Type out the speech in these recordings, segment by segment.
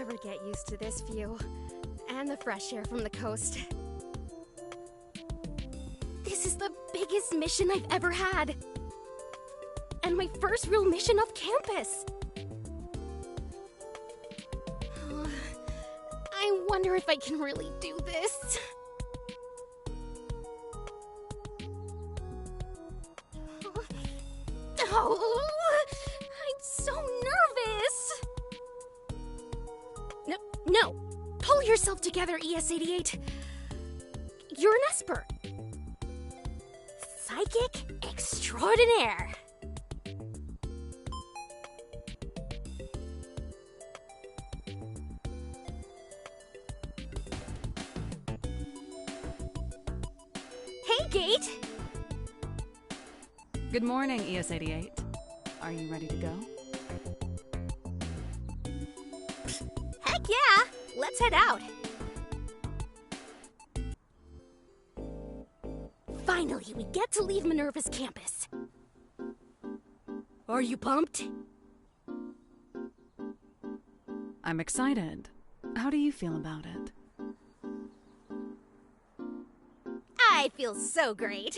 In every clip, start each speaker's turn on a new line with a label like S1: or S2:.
S1: never get used to this view. And the fresh air from the coast. This is the biggest mission I've ever had. And my first real mission off campus. I wonder if I can really do this. Oh, I'm so nervous. No. Pull yourself together, ES88. You're an Esper. Psychic extraordinaire. Hey, Gate!
S2: Good morning, ES88. Are you ready to go?
S1: Heck yeah! Let's head out. Finally, we get to leave Minerva's campus. Are you pumped?
S2: I'm excited. How do you feel about it?
S1: I feel so great.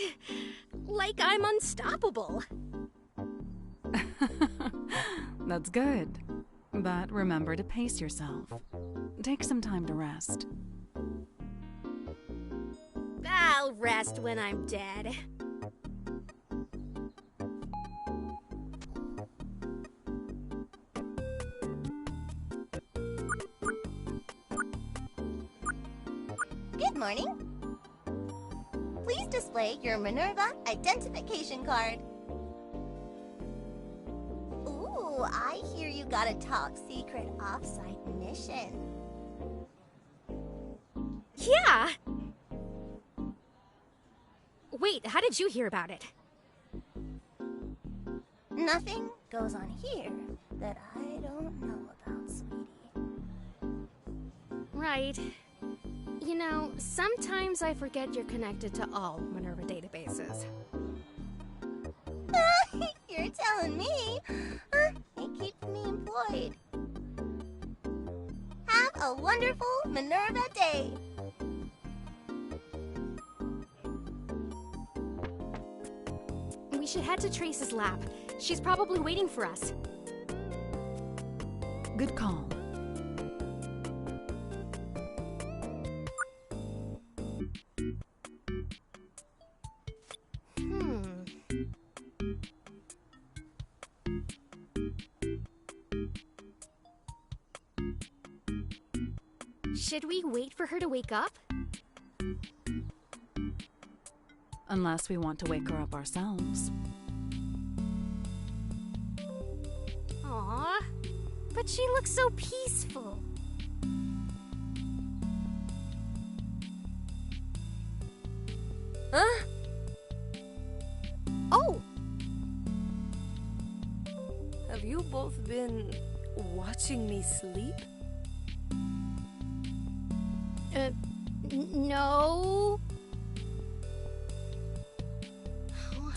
S1: Like I'm unstoppable.
S2: That's good. But remember to pace yourself. Take some time to rest.
S1: I'll rest when I'm dead.
S3: Good morning. Please display your Minerva identification card. Ooh, I hear you got a top secret off-site mission.
S1: Yeah! Wait, how did you hear about it?
S3: Nothing goes on here that I don't know about, sweetie.
S1: Right. You know, sometimes I forget you're connected to all Minerva databases.
S3: You're telling me. It keeps me employed. Have a wonderful Minerva day.
S1: We should head to Trace's lab. She's probably waiting for us.
S2: Good call.
S1: Should we wait for her to wake up?
S2: Unless we want to wake her up ourselves.
S1: Aww, but she looks so peaceful. Huh? Oh!
S4: Have you both been watching me sleep?
S1: No. Oh,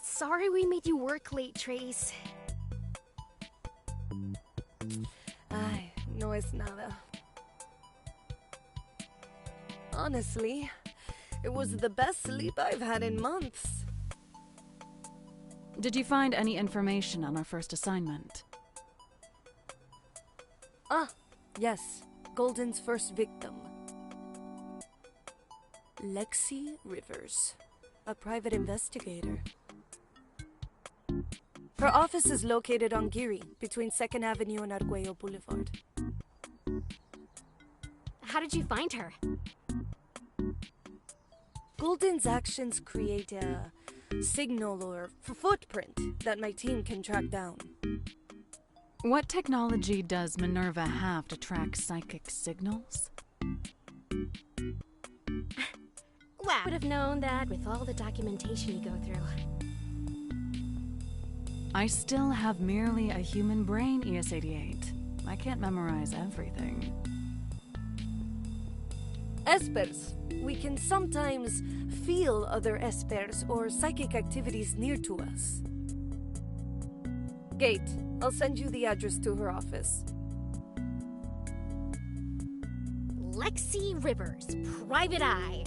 S1: sorry we made you work late, Trace.
S4: Ay, no es nada. Honestly, it was the best sleep I've had in months.
S2: Did you find any information on our first assignment?
S4: Ah, yes. Golden's first victim. Lexi Rivers, a private investigator. Her office is located on Geary, between 2nd Avenue and Arguello Boulevard.
S1: How did you find her?
S4: Golden's actions create a signal or footprint that my team can track down.
S2: What technology does Minerva have to track psychic signals?
S1: Wow. I would have known that with all the documentation you go through.
S2: I still have merely a human brain, ES88. I can't memorize everything.
S4: Espers. We can sometimes feel other espers or psychic activities near to us. Gate, I'll send you the address to her office.
S1: Lexi Rivers, Private Eye.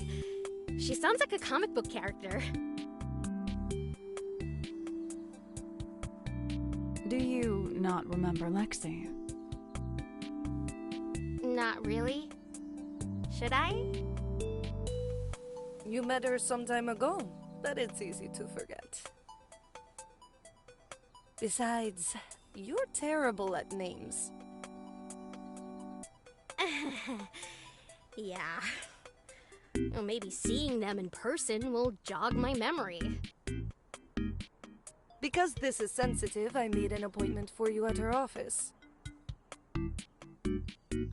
S1: She sounds like a comic book character.
S2: Do you not remember Lexi?
S1: Not really. Should I?
S4: You met her some time ago, but it's easy to forget. Besides, you're terrible at names.
S1: Yeah. Well, maybe seeing them in person will jog my memory.
S4: Because this is sensitive, I made an appointment for you at her office.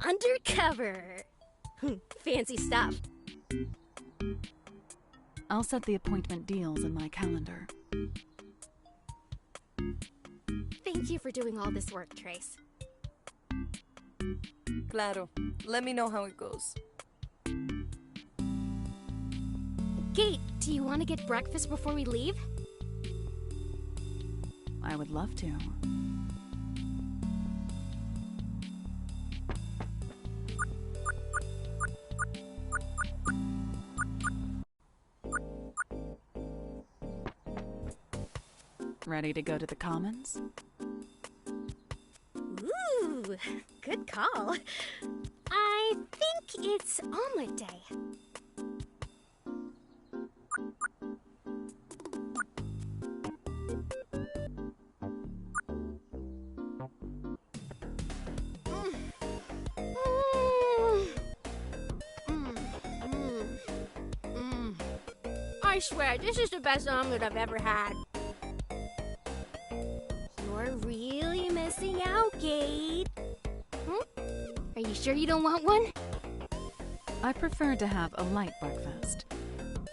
S1: Undercover! Fancy stuff.
S2: I'll set the appointment deals in my calendar.
S1: Thank you for doing all this work, Trace.
S4: Claro. Let me know how it goes.
S1: Kate, do you want to get breakfast before we leave?
S2: I would love to. Ready to go to the Commons?
S1: Ooh, good call. I think it's omelet day. I swear, this is the best omelet I've ever had. You're really missing out, Kate. Are you sure you don't want one?
S2: I prefer to have a light breakfast.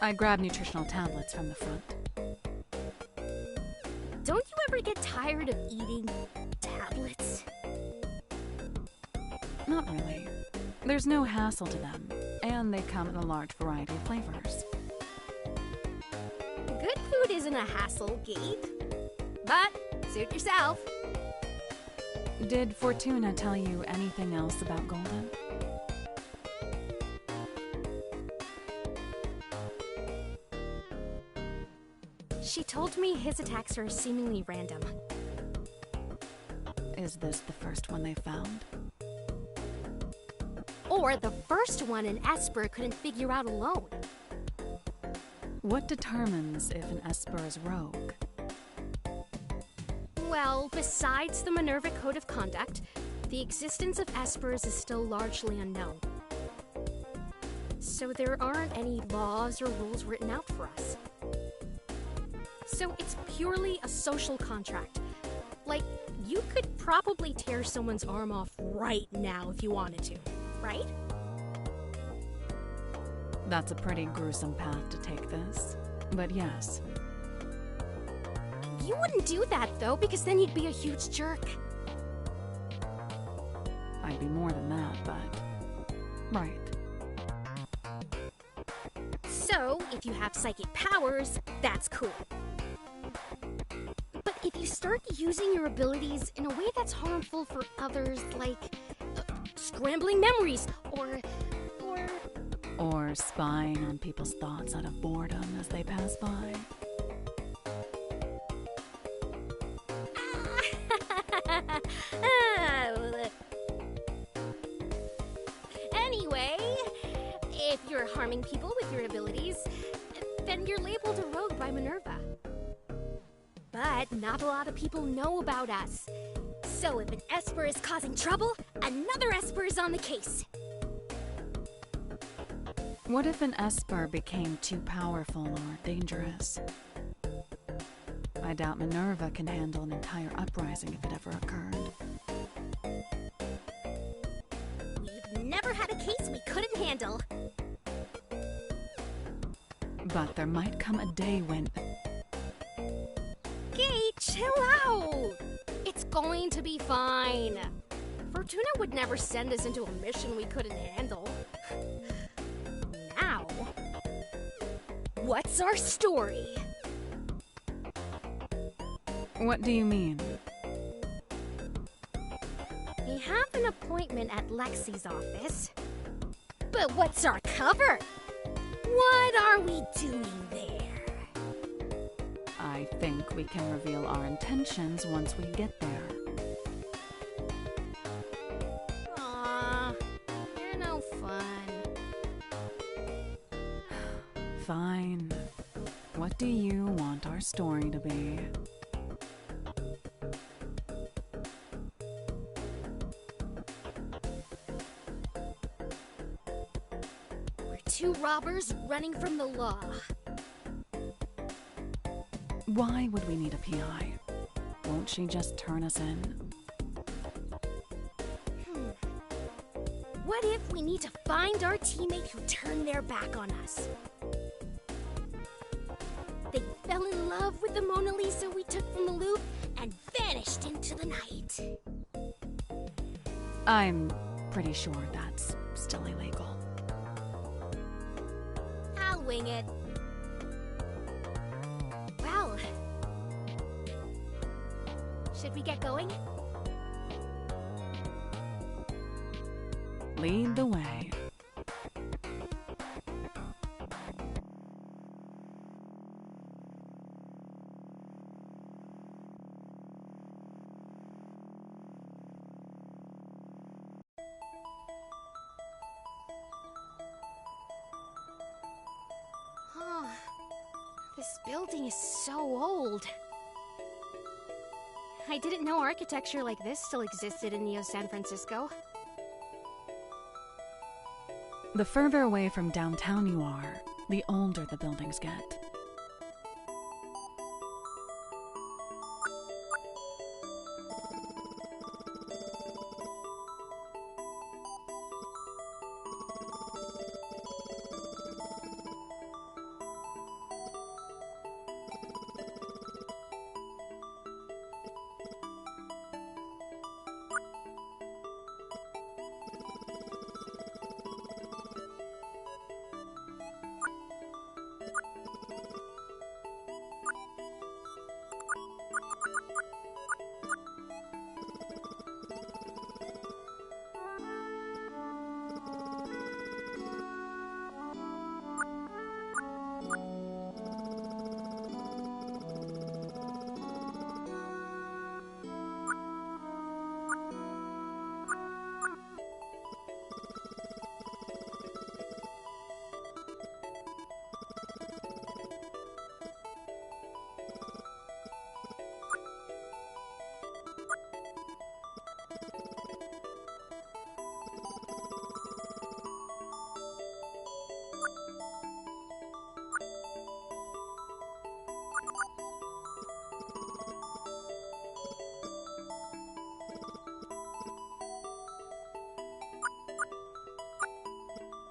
S2: I grab nutritional tablets from the front.
S1: Don't you ever get tired of eating tablets?
S2: Not really. There's no hassle to them, and they come in a large variety of flavors.
S1: Good food isn't a hassle, Kate. But suit yourself.
S2: Did Fortuna tell you anything else about Golden?
S1: She told me his attacks are seemingly random.
S2: Is this the first one they found?
S1: Or the first one an Esper couldn't figure out alone.
S2: What determines if an Esper is rogue?
S1: Well, besides the Minerva Code of Conduct, the existence of Espers is still largely unknown. So there aren't any laws or rules written out for us. So it's purely a social contract. Like, you could probably tear someone's arm off right now if you wanted to, right?
S2: That's a pretty gruesome path to take this, but yes.
S1: You wouldn't do that, though, because then you'd be a huge jerk.
S2: I'd be more than that, but... right.
S1: So, if you have psychic powers, that's cool. But if you start using your abilities in a way that's harmful for others, like scrambling memories, or
S2: spying on people's thoughts out of boredom as they pass by.
S1: Anyway, if you're harming people with your abilities, then you're labeled a rogue by Minerva. But not a lot of people know about us. So if an Esper is causing trouble, another Esper is on the case.
S2: What if an Esper became too powerful or dangerous? I doubt Minerva can handle an entire uprising if it ever occurred.
S1: We've never had a case we couldn't handle.
S2: But there might come a day when...
S1: Kate, chill out! It's going to be fine. Fortuna would never send us into a mission we couldn't handle. Now, what's our story?
S2: What do you mean?
S1: We have an appointment at Lexi's office. But what's our cover? What are we doing there?
S2: I think we can reveal our intentions once we get there.
S1: Aw, you're no fun.
S2: Fine. What do you want our story to be?
S1: We're two robbers running from the law.
S2: Why would we need a PI? Won't she just turn us in?
S1: What if we need to find our teammate who turned their back on us? They fell in love with the Mona Lisa we took from the Louvre and vanished into the night.
S2: I'm pretty sure that's still illegal.
S1: I'll wing it. Well, should we get going?
S2: Lead the way.
S1: Oh, this building is so old. I didn't know architecture like this still existed in Neo San Francisco.
S2: The further away from downtown you are, the older the buildings get.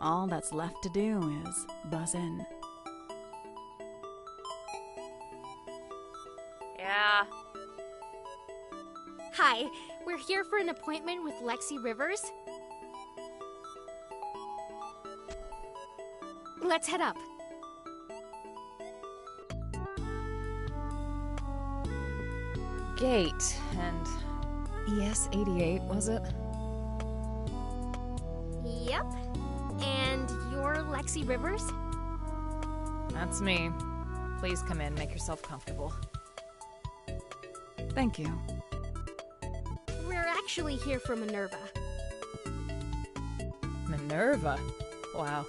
S2: All that's left to do is buzz in.
S5: Yeah.
S1: Hi, we're here for an appointment with Lexi Rivers. Let's head up.
S5: Gate and ES88, was it?
S1: Yep. And you're Lexi Rivers?
S5: That's me. Please come in, make yourself comfortable.
S2: Thank you.
S1: We're actually here for Minerva.
S5: Minerva? Wow.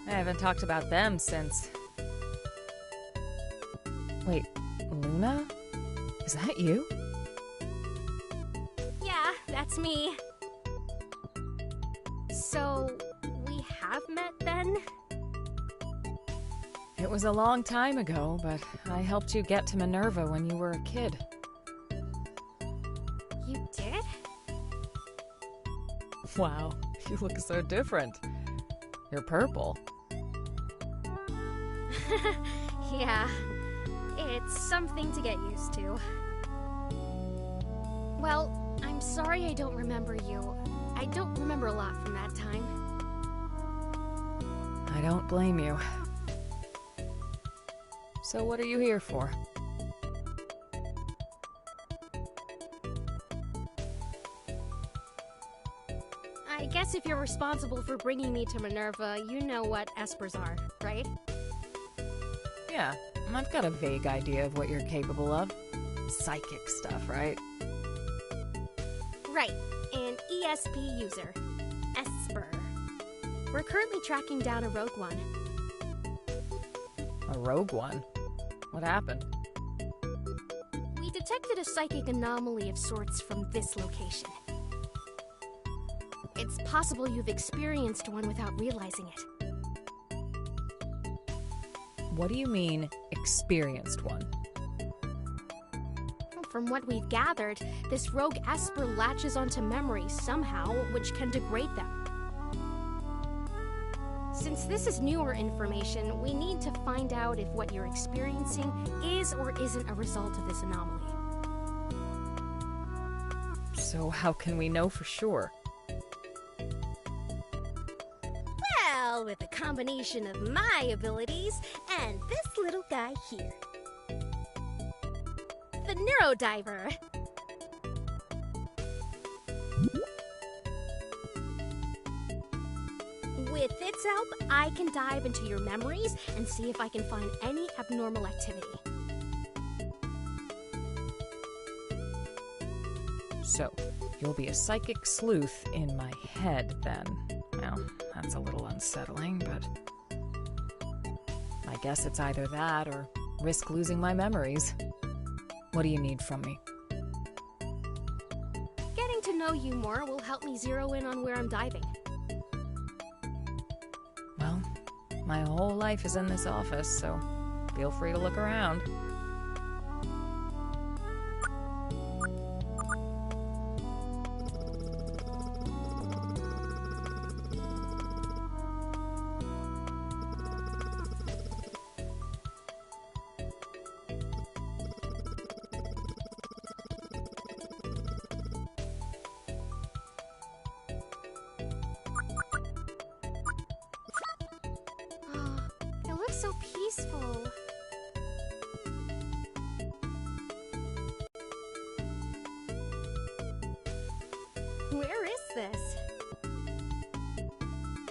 S5: I haven't talked about them since... Wait, Luna? Is that you?
S1: Yeah, that's me. So, we have met then?
S5: It was a long time ago, but I helped you get to Minerva when you were a kid.
S1: You did?
S5: Wow, you look so different. You're purple.
S1: Yeah, it's something to get used to. Well, I'm sorry I don't remember you. I don't remember a lot from that time.
S5: I don't blame you. So what are you here for?
S1: I I guess if you're responsible for bringing me to Minerva, you know what espers are, right?
S5: Yeah, I've got a vague idea of what you're capable of. Psychic stuff, right?
S1: Right, an ESP user. Esper. We're currently tracking down a rogue one.
S5: A rogue one? What happened?
S1: We detected a psychic anomaly of sorts from this location. It's possible you've experienced one without realizing it.
S5: What do you mean, experienced one?
S1: From what we've gathered, this rogue Esper latches onto memories somehow, which can degrade them. Since this is newer information, we need to find out if what you're experiencing is or isn't a result of this anomaly.
S5: So how can we know for sure?
S1: Well, with a combination of my abilities and this little guy here. The NEURODIVER. With its help, I can dive into your memories and see if I can find any abnormal activity.
S5: So, you'll be a psychic sleuth in my head, then. Well, that's a little unsettling, but I guess it's either that or risk losing my memories. What do you need from me?
S1: Getting to know you more will help me zero in on where I'm diving.
S5: Well, my whole life is in this office, so feel free to look around.
S1: It looks so peaceful. Where is this?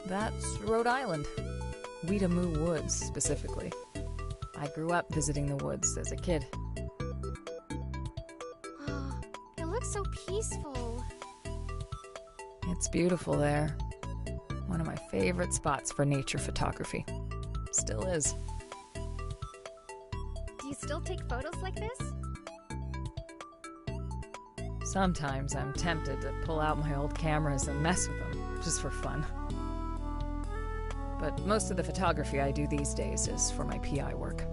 S5: That's Rhode Island. Weedamoo Woods, specifically. I grew up visiting the woods as a kid.
S1: It looks so peaceful.
S5: It's beautiful there. One of my favorite spots for nature photography. Still is.
S1: Do you still take photos like this?
S5: Sometimes I'm tempted to pull out my old cameras and mess with them, just for fun. But most of the photography I do these days is for my PI work.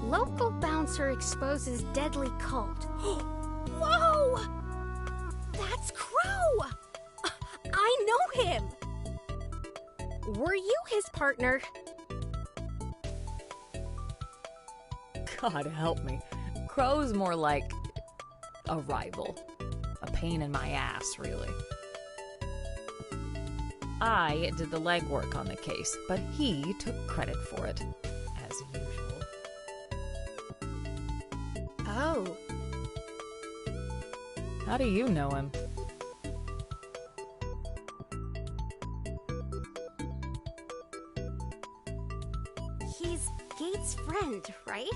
S1: Local bouncer exposes deadly cult. Whoa! That's Crow! I know him! Were you his partner?
S5: God help me. Crow's more like a rival. A pain in my ass, really. I did the legwork on the case, but he took credit for it, as usual.
S1: Oh.
S5: How do you know him?
S1: He's Gates' friend, right?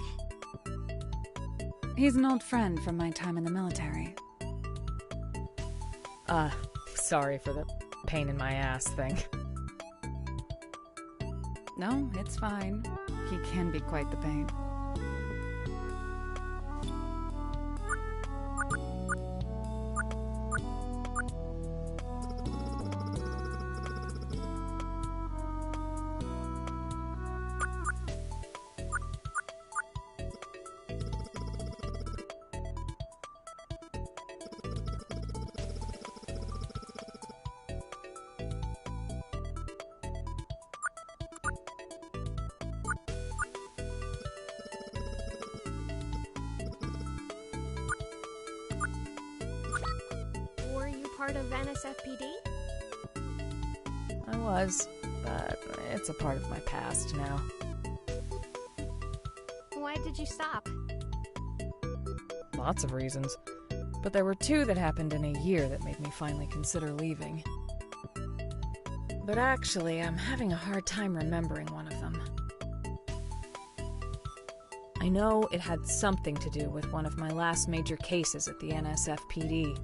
S2: He's an old friend from my time in the military.
S5: Sorry for the pain in my ass thing.
S2: No, it's fine. He can be quite the pain.
S1: Were you part of NSFPD?
S5: I was, but it's a part of my past now.
S1: Why did you stop?
S5: Lots of reasons. But there were two that happened in a year that made me finally consider leaving. But actually, I'm having a hard time remembering one of them. I know it had something to do with one of my last major cases at the NSFPD.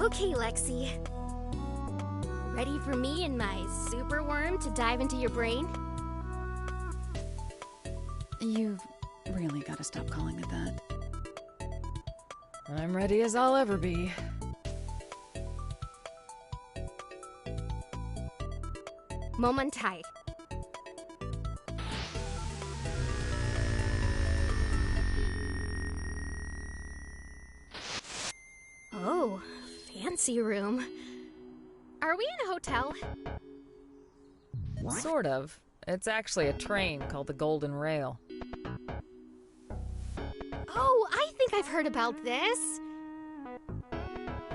S1: Okay, Lexi. Ready for me and my super worm to dive into your brain?
S2: You've really got to stop calling it that.
S5: I'm ready as I'll ever be.
S1: Momentai. Oh, fancy room. Are we in a hotel?
S5: Sort of. It's actually a train called the Golden Rail.
S1: Oh, I think I've heard about this.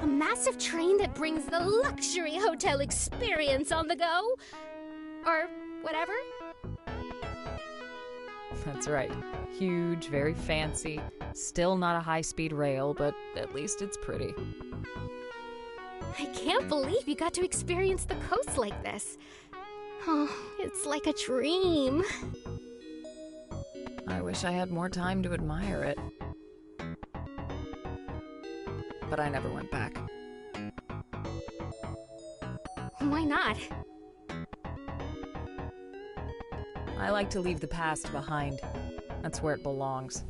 S1: A massive train that brings the luxury hotel experience on the go? Or whatever?
S5: That's right. Huge, very fancy. Still not a high-speed rail, but at least it's pretty.
S1: I can't believe you got to experience the coast like this. Oh, it's like a dream.
S5: I wish I had more time to admire it. But I never went back.
S1: Why not?
S5: I like to leave the past behind. That's where it belongs.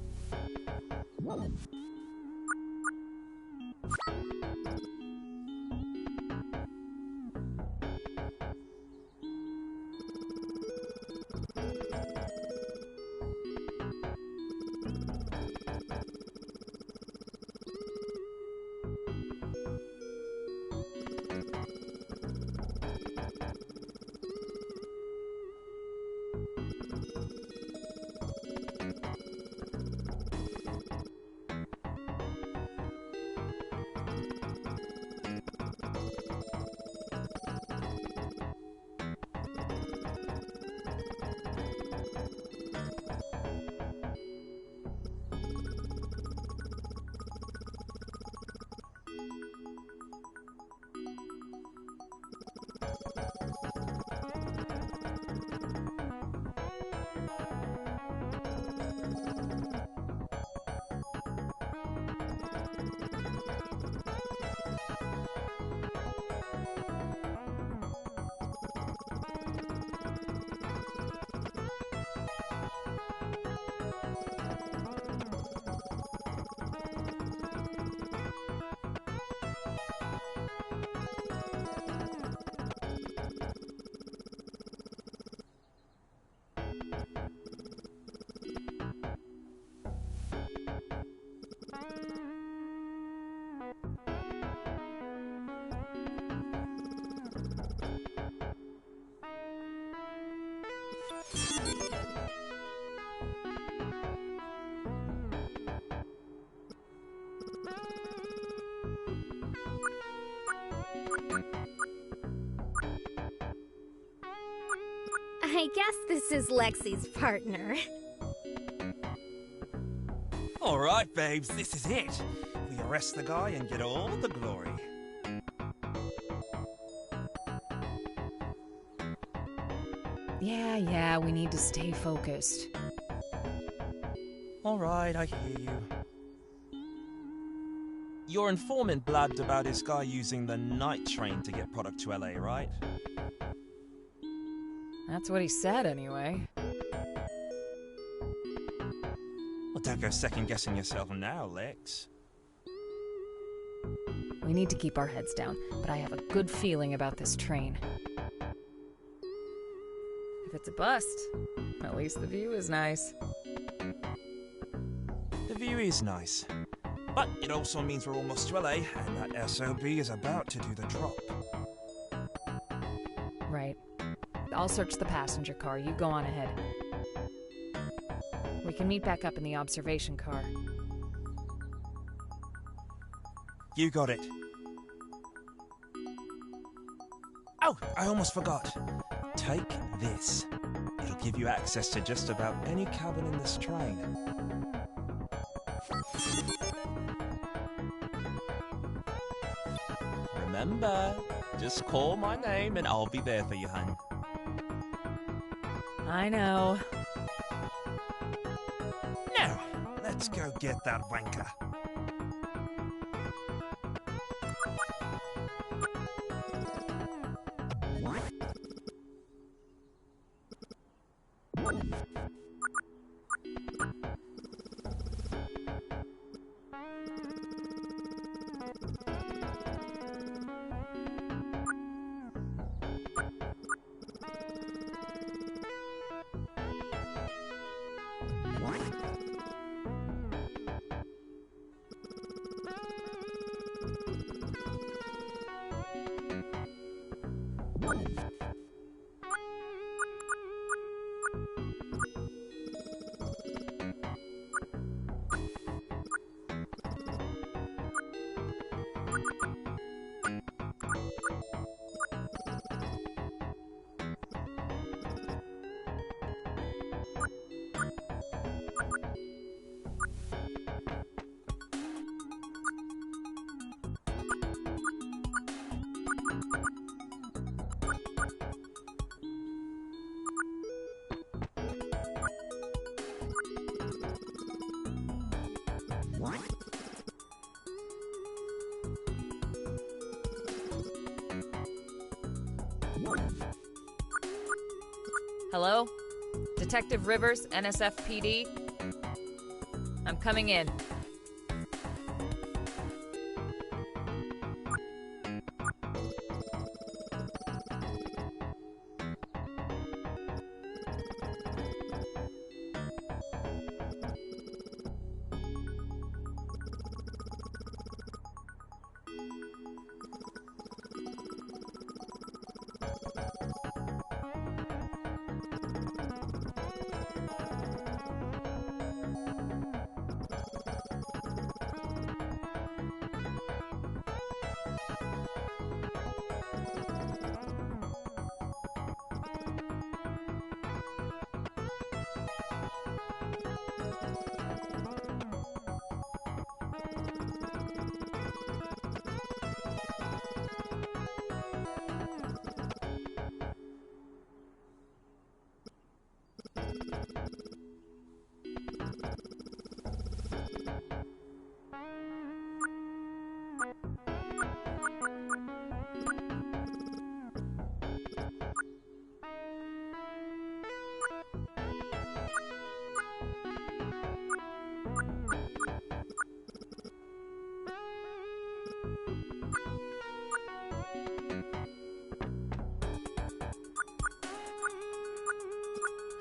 S1: I guess this is Lexi's partner.
S6: Alright, babes, this is it. We arrest the guy and get all the glory.
S5: Yeah, we need to stay focused.
S6: Alright, I hear you. Your informant blabbed about this guy using the night train to get product to LA, right?
S5: That's what he said, anyway.
S6: Well, don't go second-guessing yourself now, Lex.
S5: We need to keep our heads down, but I have a good feeling about this train. If it's a bust, at least the view is nice.
S6: The view is nice. But it also means we're almost to LA, and that SOB is about to do the drop.
S5: Right. I'll search the passenger car. You go on ahead. We can meet back up in the observation car.
S6: You got it. Oh, I almost forgot. Take this. It'll give you access to just about any cabin in this train. Remember, just call my name and I'll be there for you, hun.
S5: I know.
S6: Now, let's go get that wanker.
S5: Hello? Detective Rivers, NSFPD? I'm coming in.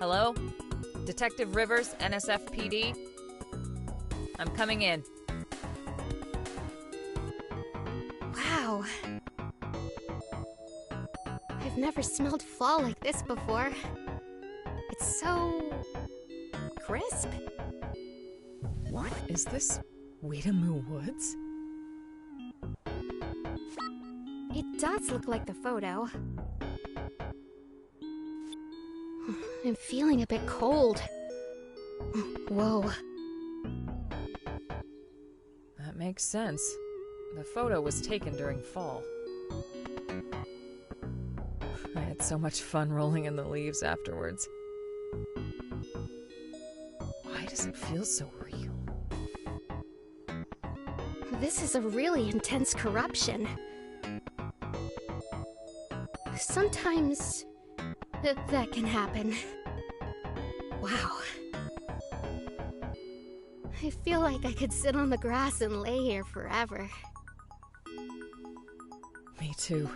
S5: Hello? Detective Rivers, NSFPD? I'm coming in.
S1: Wow. I've never smelled fall like this before. It's so crisp.
S5: What is this? Weedamoo Woods?
S1: It does look like the photo. I'm feeling a bit cold. Whoa.
S5: That makes sense. The photo was taken during fall. I had so much fun rolling in the leaves afterwards. Why does it feel so real?
S1: This is a really intense corruption. Sometimes that can happen. Wow. I feel like I could sit on the grass and lay here forever.
S5: Me too.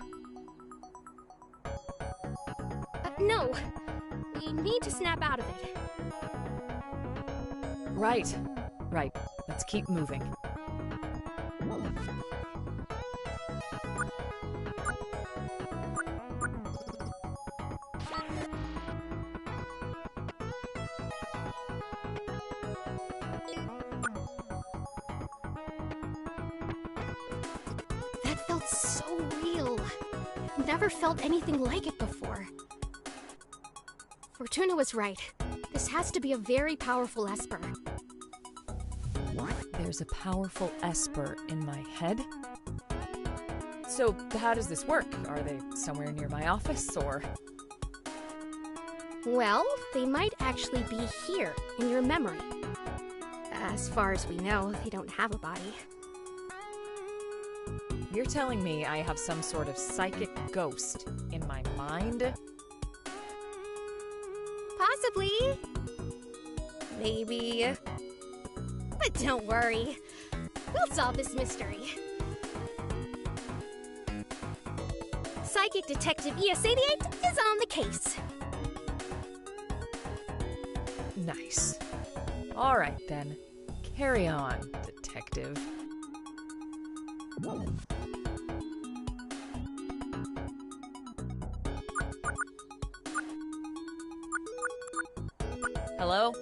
S1: No! We need to snap out of it.
S5: Right. Let's keep moving.
S1: That felt so real. Never felt anything like it before. Fortuna was right. This has to be a very powerful Esper.
S5: There's a powerful Esper in my head? So, how does this work? Are they somewhere near my office, or...?
S1: Well, they might actually be here, in your memory. As far as we know, they don't have a body.
S5: You're telling me I have some sort of psychic ghost in my mind?
S1: Possibly. Maybe. But don't worry. We'll solve this mystery. Psychic Detective ES88 is on the case.
S5: Nice. All right, then. Carry on, detective. Hello?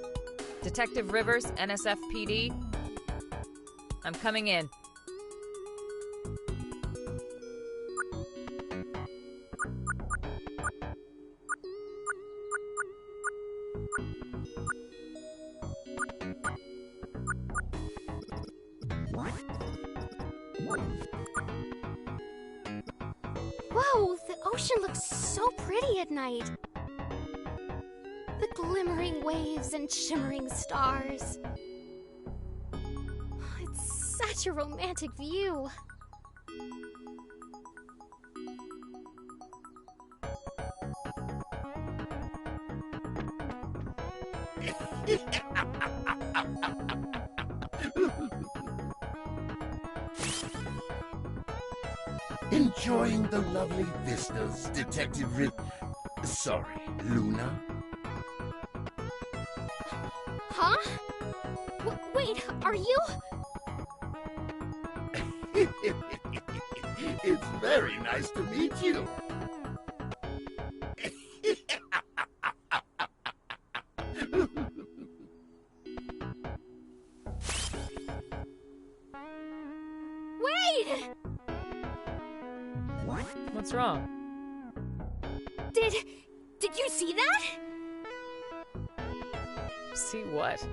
S5: Detective Rivers, NSFPD? I'm coming in.
S1: Whoa, the ocean looks so pretty at night. The glimmering waves and shimmering stars. It's such a romantic view.
S7: Enjoying the lovely vistas, Detective Sorry, Luna?
S1: Huh? Wait, are you?
S7: It's very nice to meet you.
S1: Wait!
S5: What's wrong?
S1: Did you see that?
S5: See what?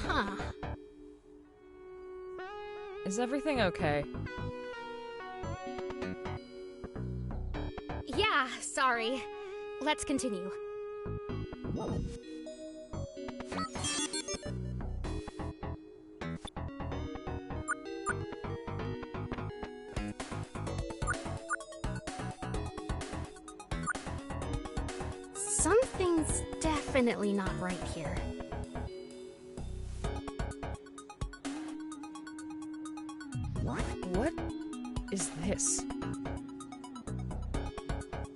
S1: Huh.
S5: Is everything okay?
S1: Yeah, sorry. Let's continue. Something's definitely not right here.
S5: What is this?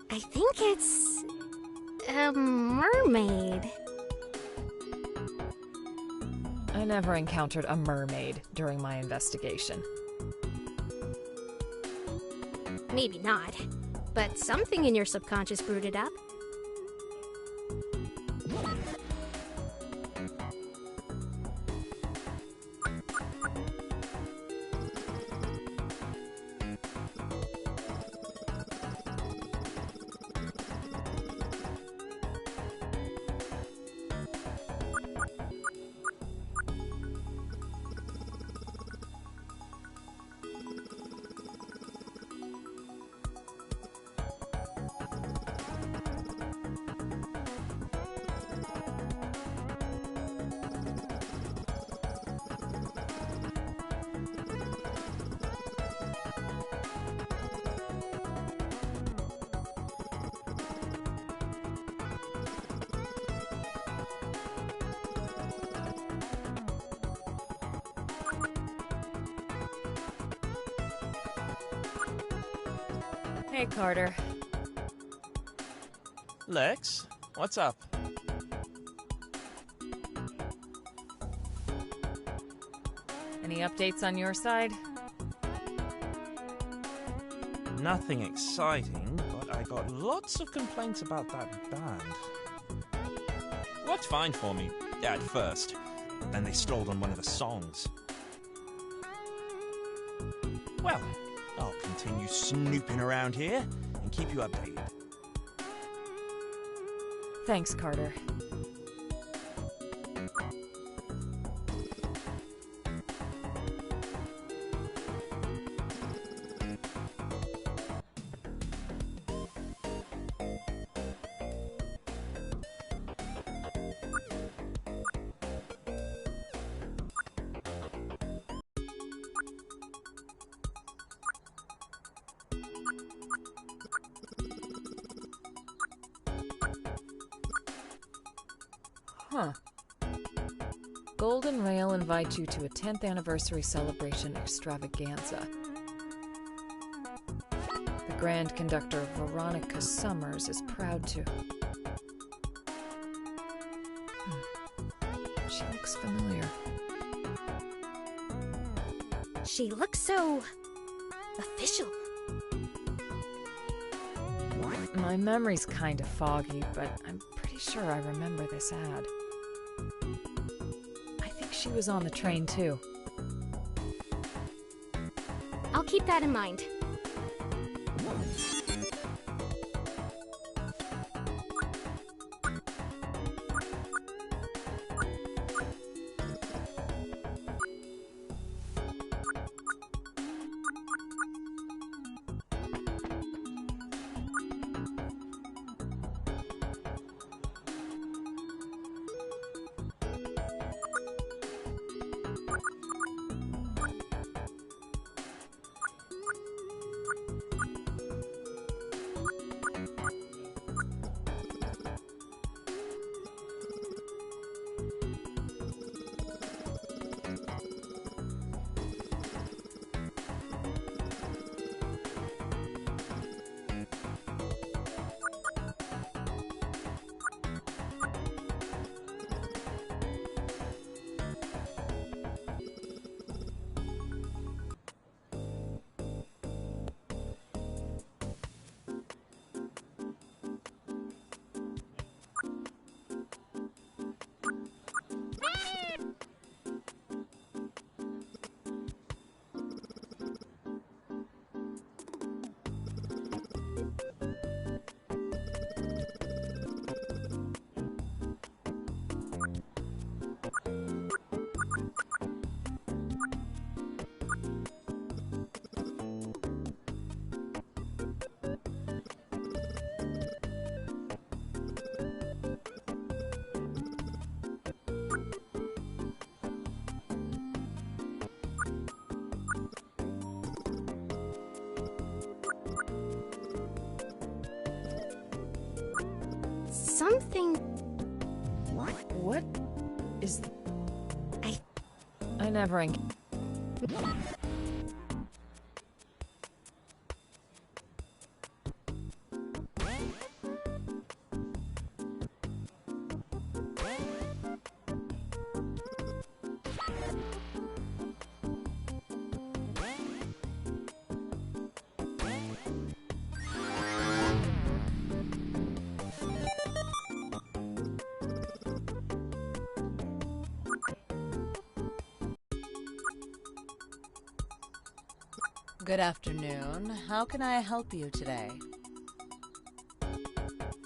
S1: I think it's a mermaid.
S5: I never encountered a mermaid during my investigation.
S1: Maybe not, but something in your subconscious brewed it up.
S5: Hey, Carter.
S6: Lex, what's up?
S5: Any updates on your side?
S6: Nothing exciting, but I got lots of complaints about that band. Worked fine for me, at first. Then they strolled on one of the songs. Well, I'll continue snooping around here and keep you updated.
S5: Thanks, Carter. Huh. Golden Rail invites you to a 10th anniversary celebration extravaganza. The Grand Conductor Veronica Summers is proud to... She looks familiar.
S1: She looks so... official.
S5: My memory's kinda foggy, but I'm pretty sure I remember this ad. I think she was on the train too.
S1: I'll keep that in mind. Something...
S5: What is...
S1: I-
S5: I never...
S8: Good afternoon. How can I help you today?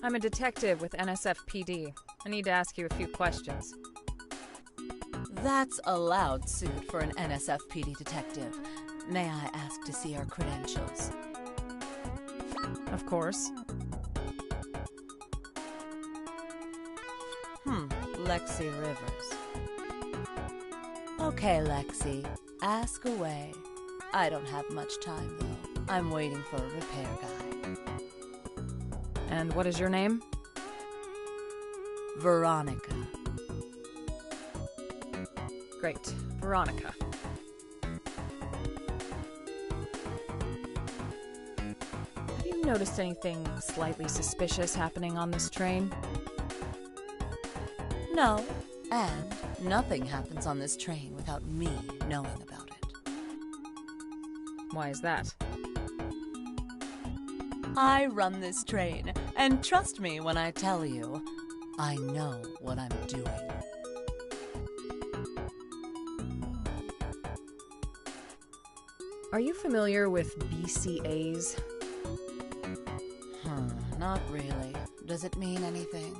S5: I'm a detective with NSFPD. I need to ask you a few questions.
S8: That's a loud suit for an NSFPD detective. May I ask to see your credentials?
S5: Of course.
S8: Lexi Rivers. Okay, Lexi. Ask away. I don't have much time, though. I'm waiting for a repair guy.
S5: And what is your name?
S8: Veronica.
S5: Great. Veronica. Have you noticed anything slightly suspicious happening on this train?
S8: No, and nothing happens on this train without me knowing about it.
S5: Why is that?
S8: I run this train, and trust me when I tell you, I know what I'm doing.
S5: Are you familiar with BCAs?
S8: Not really. Does it mean anything?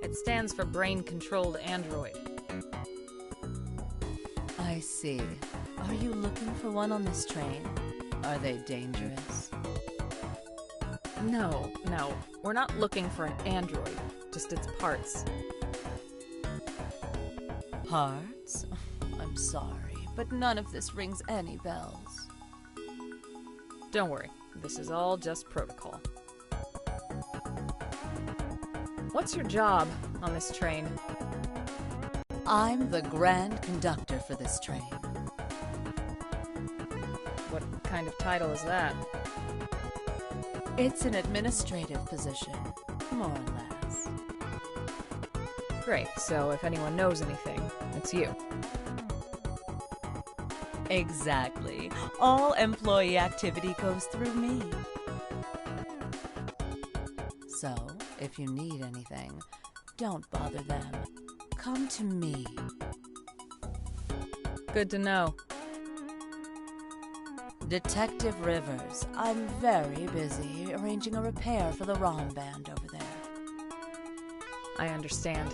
S5: It stands for Brain-Controlled Android.
S8: I see. Are you looking for one on this train? Are they dangerous?
S5: No, we're not looking for an android, just its parts.
S8: Parts? I'm sorry, but none of this rings any bells.
S5: Don't worry, this is all just protocol. What's your job on this train?
S8: I'm the grand conductor for this train.
S5: What kind of title is that?
S8: It's an administrative position, more or less.
S5: Great, so if anyone knows anything, it's you.
S8: Exactly. All employee activity goes through me. So, if you need anything, don't bother them. Come to me.
S5: Good to know.
S8: Detective Rivers, I'm very busy arranging a repair for the ROM band over there.
S5: I understand.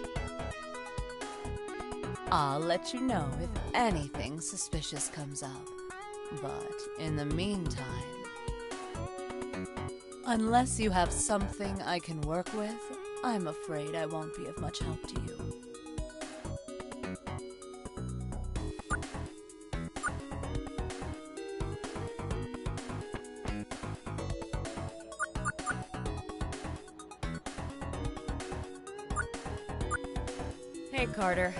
S8: I'll let you know if anything suspicious comes up. But in the meantime, unless you have something I can work with, I'm afraid I won't be of much help to you.
S5: Hey, Carter.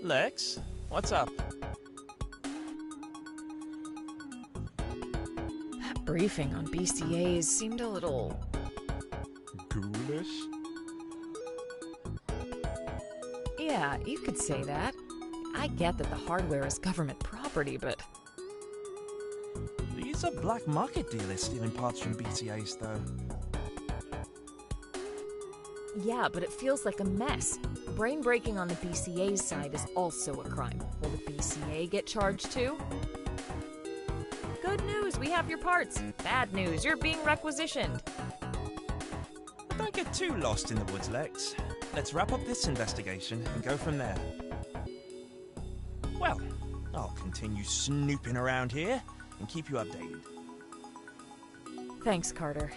S6: Lex, what's up?
S5: That briefing on BCAs seemed a little...
S6: Ghoulish?
S5: Yeah, you could say that. I get that the hardware is government property, but...
S6: These are black market dealers stealing parts from BCAs, though.
S5: Yeah, but it feels like a mess. Brain breaking on the BCA's side is also a crime. Will the BCA get charged too? Good news, we have your parts. Bad news, you're being requisitioned.
S6: But don't get too lost in the woods, Lex. Let's wrap up this investigation and go from there. Well, I'll continue snooping around here and keep you updated.
S5: Thanks, Carter.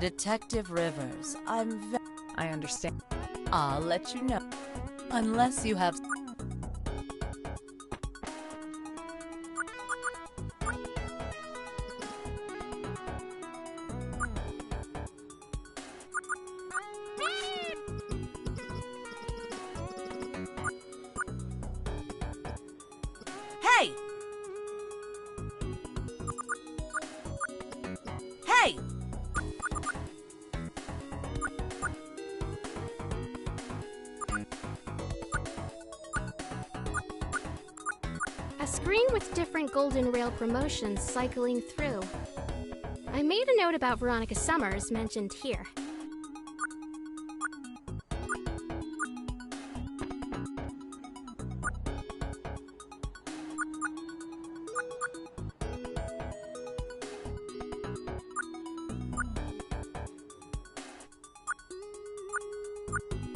S8: Detective Rivers,
S5: I understand.
S8: I'll let you know. Unless you have... Hey! Hey!
S1: A screen with different Golden Rail promotions cycling through. I made a note about Veronica Summers mentioned here.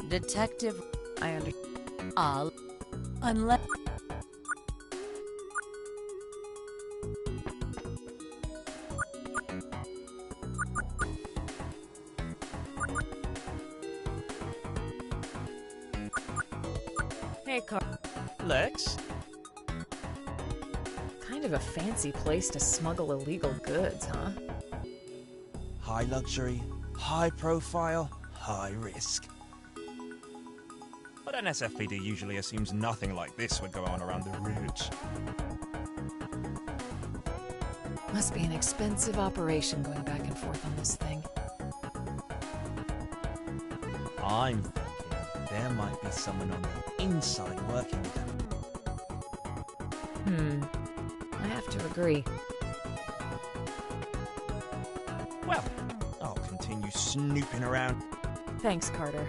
S8: Detective...
S5: I understand.
S8: I'll... Unless...
S5: Hey,
S6: Lex?
S5: kind of a fancy place to smuggle illegal goods, huh?
S6: High luxury, high profile, high risk. But NSFPD usually assumes nothing like this would go on around the roots.
S5: Must be an expensive operation going back and forth on this thing.
S6: I'm thinking there might be someone on the inside working with them.
S5: I have to agree.
S6: Well, I'll continue snooping around.
S5: Thanks, Carter.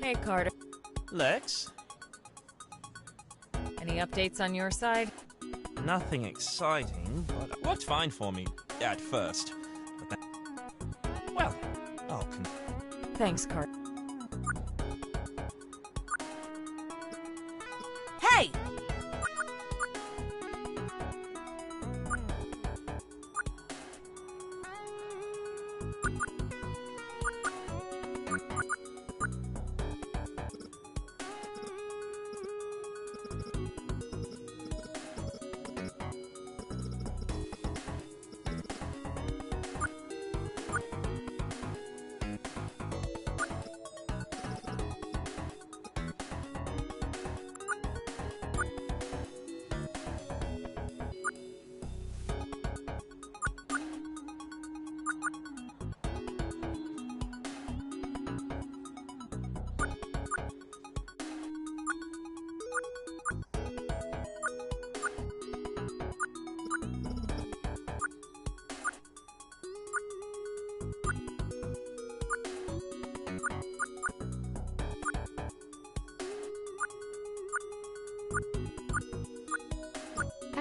S5: Hey, Carter.
S6: Lex?
S5: Any updates on your side?
S6: Nothing exciting, but worked fine for me at first. But then, well,
S5: Thanks, Carter.
S8: Hey!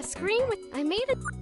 S1: screen with... I made a...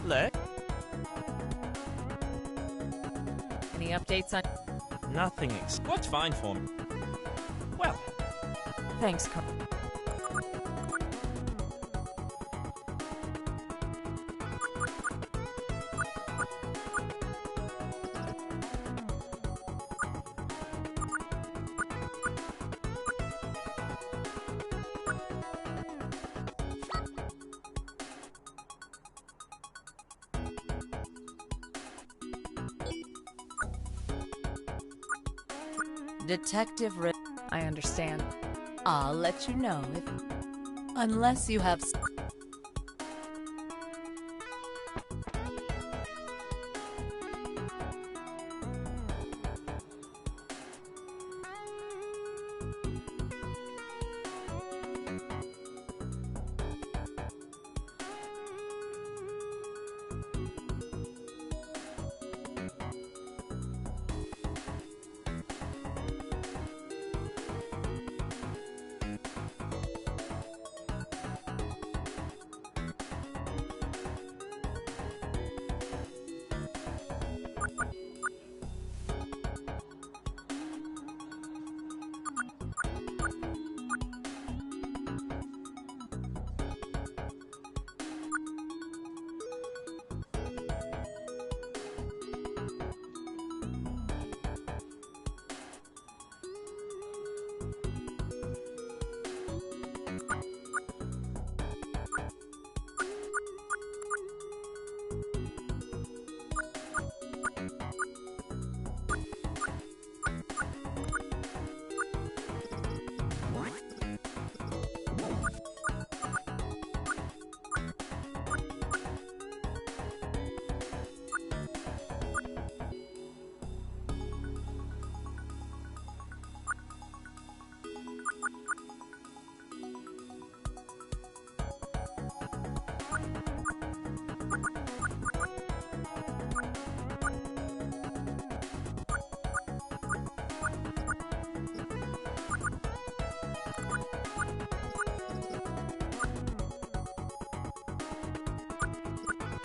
S6: Look.
S5: updates on...
S6: Nothing What's fine for me? Well,
S5: Thanks, Carl.
S8: Detective
S5: I understand.
S8: I'll let you know if... Unless you have...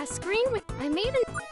S1: A screen with... I made an...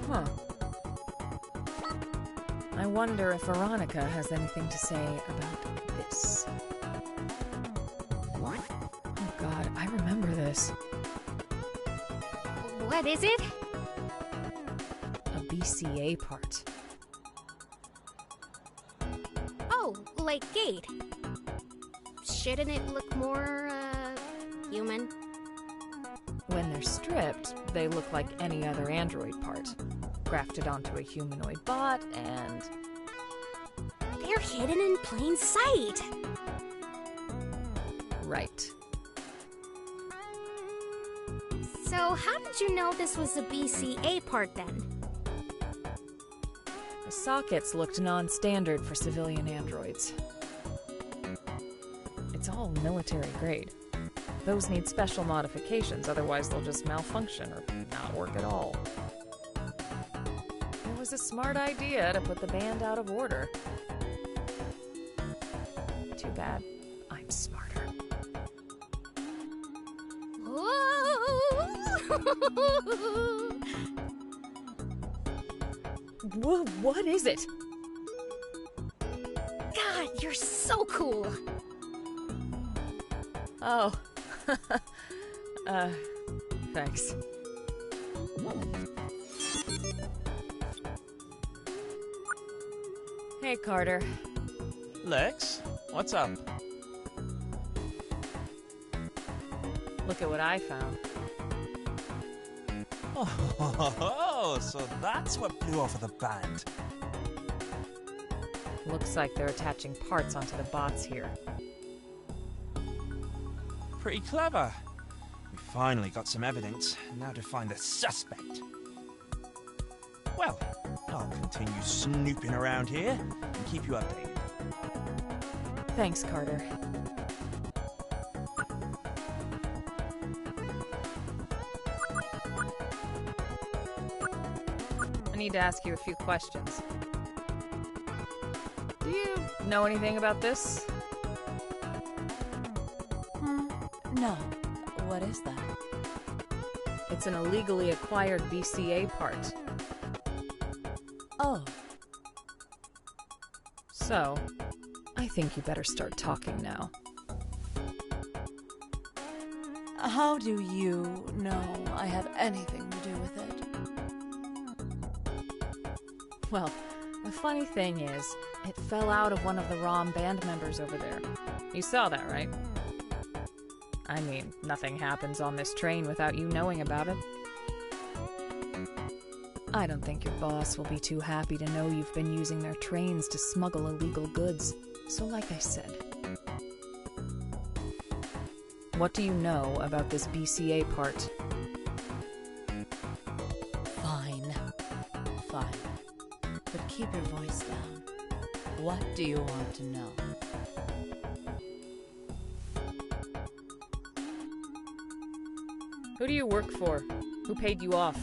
S5: Huh. I wonder if Veronica has anything to say about this. Oh god, I remember this.
S1: What is it?
S5: A BCA part.
S1: Oh, like Gate. shouldn't it look more, human?
S5: When they're stripped, they look like any other android part, grafted onto a humanoid bot, and...
S1: They're hidden in plain sight!
S5: Right.
S1: So how did you know this was a BCA part then?
S5: The sockets looked non-standard for civilian androids. It's all military grade. Those need special modifications, otherwise they'll just malfunction or not work at all. It was a smart idea to put the band out of order. Too bad I'm smarter. What is it?
S1: God, you're so cool!
S5: Oh. Thanks. Hey, Carter.
S6: Lex, what's up?
S5: Look at what I found.
S6: Oh, so that's what blew off of the band.
S5: Looks like they're attaching parts onto the bots here.
S6: Pretty clever. We finally got some evidence. Now to find the suspect. Well, I'll continue snooping around here and keep you updated.
S5: Thanks, Carter. I need to ask you a few questions. Do you know anything about this?
S8: No. What is that?
S5: It's an illegally acquired BCA part.
S8: Oh.
S5: So, I think you better start talking now.
S8: How do you know I have anything to do with it?
S5: Well, the funny thing is, it fell out of one of the ROM band members over there. You saw that, right? I mean, nothing happens on this train without you knowing about it. I don't think your boss will be too happy to know you've been using their trains to smuggle illegal goods. So like I said, what do you know about this BCA part?
S8: Fine. But keep your voice down. What do you want to know?
S5: Who do you work for? Who paid you off?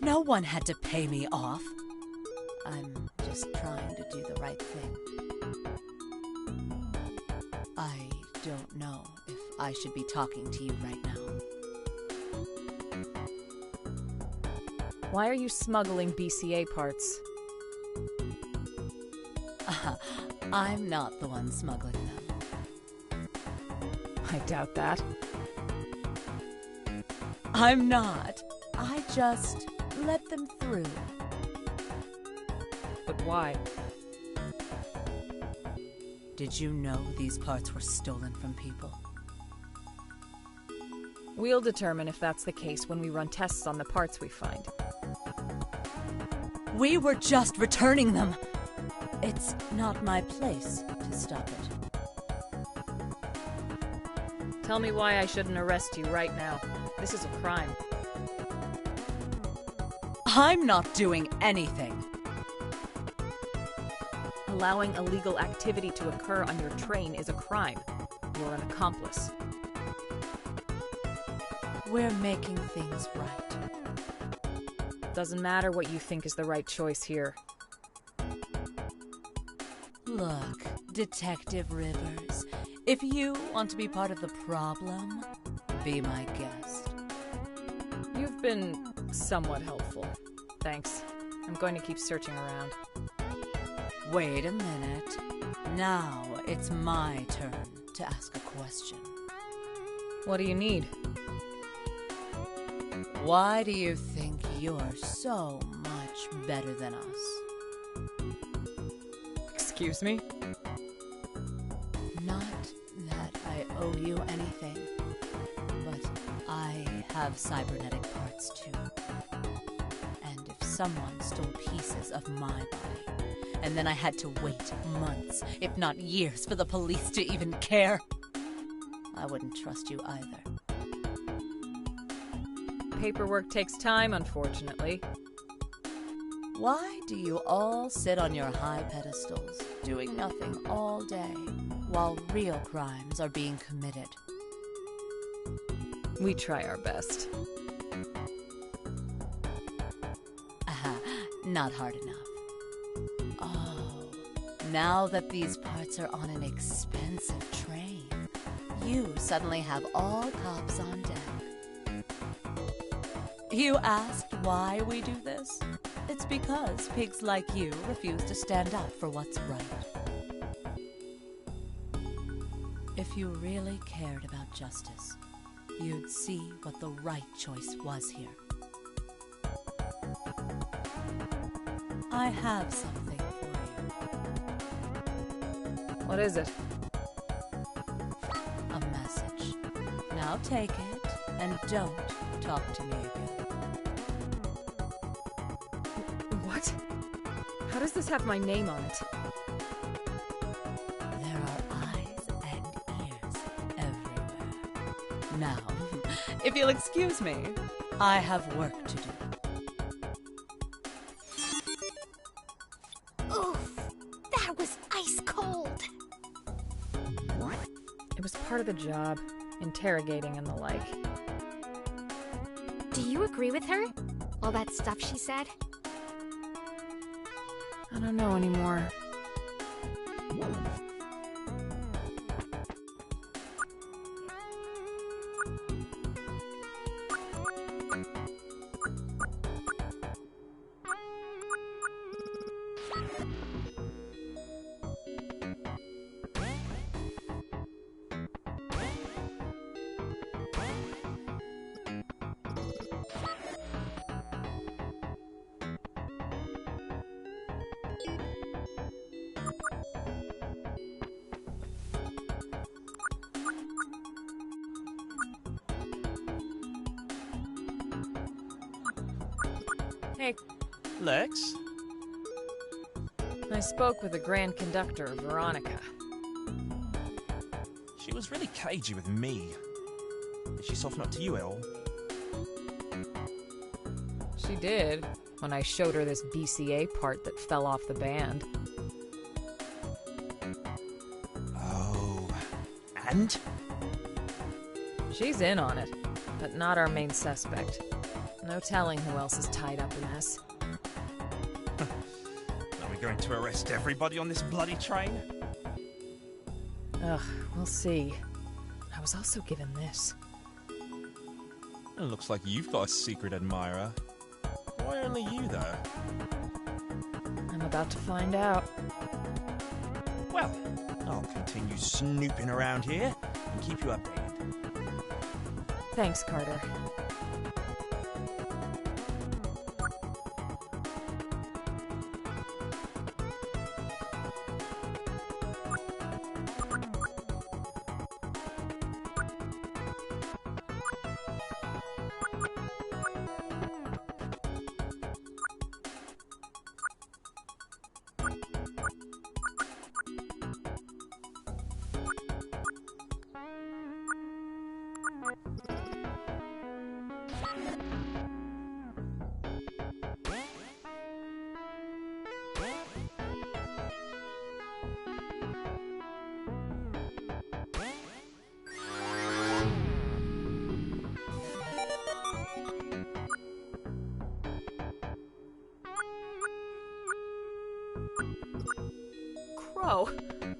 S8: No one had to pay me off. I'm just trying to do the right thing. I don't know if I should be talking to you right now.
S5: Why are you smuggling BCA parts?
S8: I'm not the one smuggling them.
S5: I doubt that.
S8: I'm not. I just let them through.
S5: But why?
S8: Did you know these parts were stolen from people?
S5: We'll determine if that's the case when we run tests on the parts we find.
S8: We were just returning them. It's not my place to stop it.
S5: Tell me why I shouldn't arrest you right now. This is a crime.
S8: I'm not doing anything.
S5: Allowing illegal activity to occur on your train is a crime. You're an accomplice.
S8: We're making things right.
S5: Doesn't matter what you think is the right choice here.
S8: Look, Detective Rivers, if you want to be part of the problem, be my guest.
S5: You've been somewhat helpful. Thanks. I'm going to keep searching around.
S8: Wait a minute. Now it's my turn to ask a question.
S5: What do you need?
S8: Why do you think you're so much better than us?
S5: Excuse me?
S8: owe you anything, but I have cybernetic parts too. And if someone stole pieces of my body, and then I had to wait months, if not years, for the police to even care, I wouldn't trust you either.
S5: Paperwork takes time, unfortunately.
S8: Why do you all sit on your high pedestals, doing nothing all day, while real crimes are being committed?
S5: We try our best.
S8: Not hard enough. Oh, now that these parts are on an expensive train, you suddenly have all cops on deck. You asked why we do this? It's because pigs like you refuse to stand up for what's right. If you really cared about justice, you'd see what the right choice was here. I have something for you.
S5: What is it?
S8: A message. Now take it, and don't talk to me again.
S5: What? How does this have my name on it?
S8: There are eyes and ears everywhere. Now, if you'll excuse me, I have work to do.
S1: Oof, that was ice cold.
S5: It was part of the job, interrogating and the like.
S1: Do you agree with her? All that stuff she said?
S5: I don't know anymore. Hey,
S6: Lex?
S5: I spoke with the Grand Conductor, Veronica.
S6: She was really cagey with me. Did she soften up to you at all?
S5: She did, when I showed her this BCA part that fell off the band.
S6: Oh. And?
S5: She's in on it, but not our main suspect. No telling who else is tied up in this.
S6: Are we going to arrest everybody on this bloody train?
S5: Ugh, we'll see. I was also given this.
S6: It looks like you've got a secret admirer. Why only you, though?
S5: I'm about to find out.
S6: Well, I'll continue snooping around here and keep you updated.
S5: Thanks, Carter. Crow,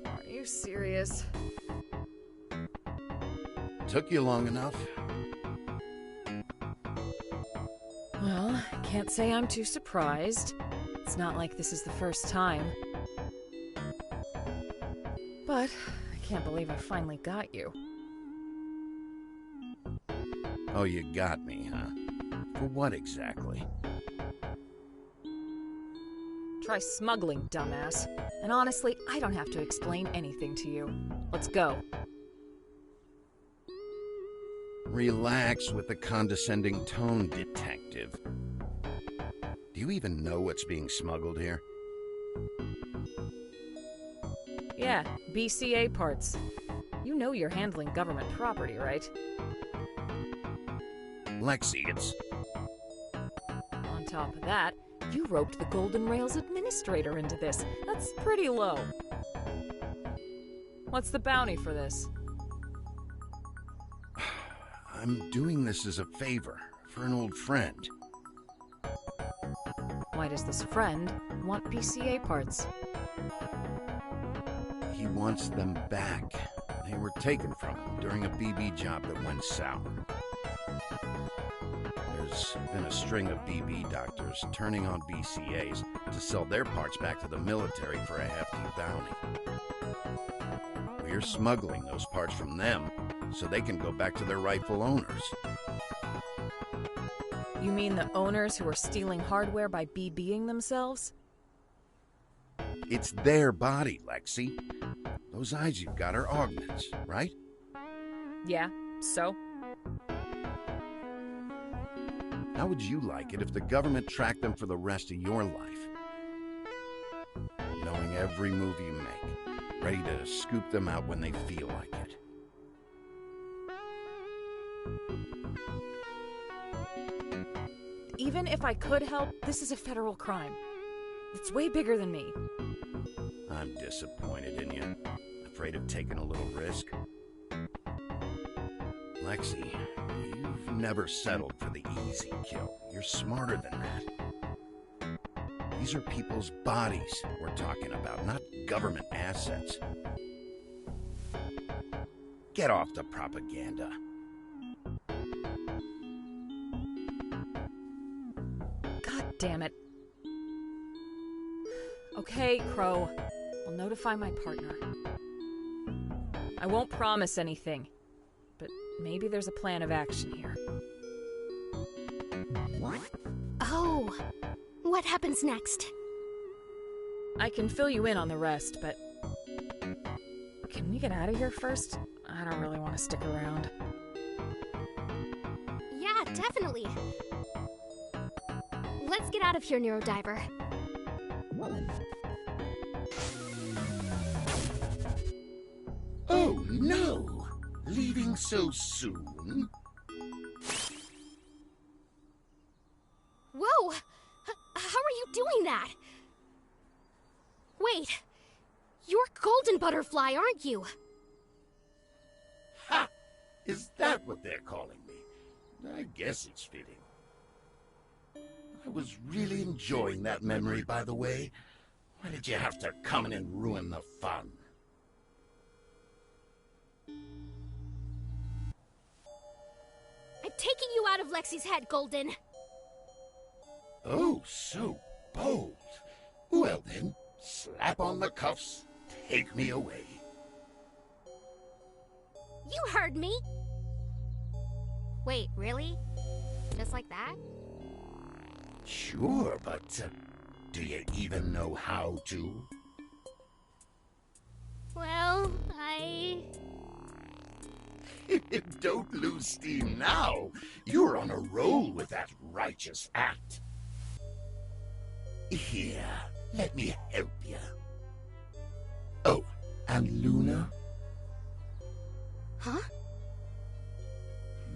S5: are you serious?
S7: Took you long enough.
S5: Well, I can't say I'm too surprised. It's not like this is the first time. But I can't believe I finally got you.
S7: Oh, you got me, huh? For what exactly?
S5: Try smuggling, dumbass. And honestly, I don't have to explain anything to you. Let's go.
S7: Relax with the condescending tone, detective. Do you even know what's being smuggled here?
S5: Yeah, BCA parts. You know you're handling government property, right?
S7: Lexi, it's...
S5: On top of that, you roped the Golden Rails administrator into this. That's pretty low. What's the bounty for this?
S7: I'm doing this as a favor for an old friend.
S5: Why does this friend want BCA parts?
S7: He wants them back. They were taken from him during a BB job that went sour. There's been a string of BB doctors turning on BCAs to sell their parts back to the military for a hefty bounty. We're smuggling those parts from them so they can go back to their rightful owners.
S5: You mean the owners who are stealing hardware by BBing themselves?
S7: It's their body, Lexi. Those eyes you've got are augments, right?
S5: Yeah, so?
S7: How would you like it if the government tracked them for the rest of your life? Knowing every move you make, ready to scoop them out when they feel like it.
S5: Even if I could help, this is a federal crime. It's way bigger than me.
S7: I'm disappointed in you. Afraid of taking a little risk. Lexi, you've never settled for the easy kill. You're smarter than that. These are people's bodies we're talking about, not government assets. Get off the propaganda.
S5: God damn it. Okay, Crow. I'll notify my partner. I won't promise anything, but maybe there's a plan of action here.
S1: Oh, what happens next?
S5: I can fill you in on the rest, but... Can we get out of here first? I don't really want to stick around.
S1: Yeah, definitely. Let's get out of here, NEURODIVER.
S7: Oh no! Leaving so soon?
S1: Whoa! How are you doing that? Wait, you're Golden Butterfly, aren't you?
S7: Ha! Is that what they're calling me? I guess it's fitting. I was really enjoying that memory, by the way. Why did you have to come in and ruin the fun?
S1: I'm taking you out of Lexi's head, Golden.
S7: Oh, so bold. Well then, slap on the cuffs, take me away.
S1: You heard me. Wait, really? Just like that?
S7: Sure, but do you even know how to?
S1: Well,
S7: Don't lose steam now. You're on a roll with that righteous act. Here, let me help you. Oh, and Luna?
S1: Huh?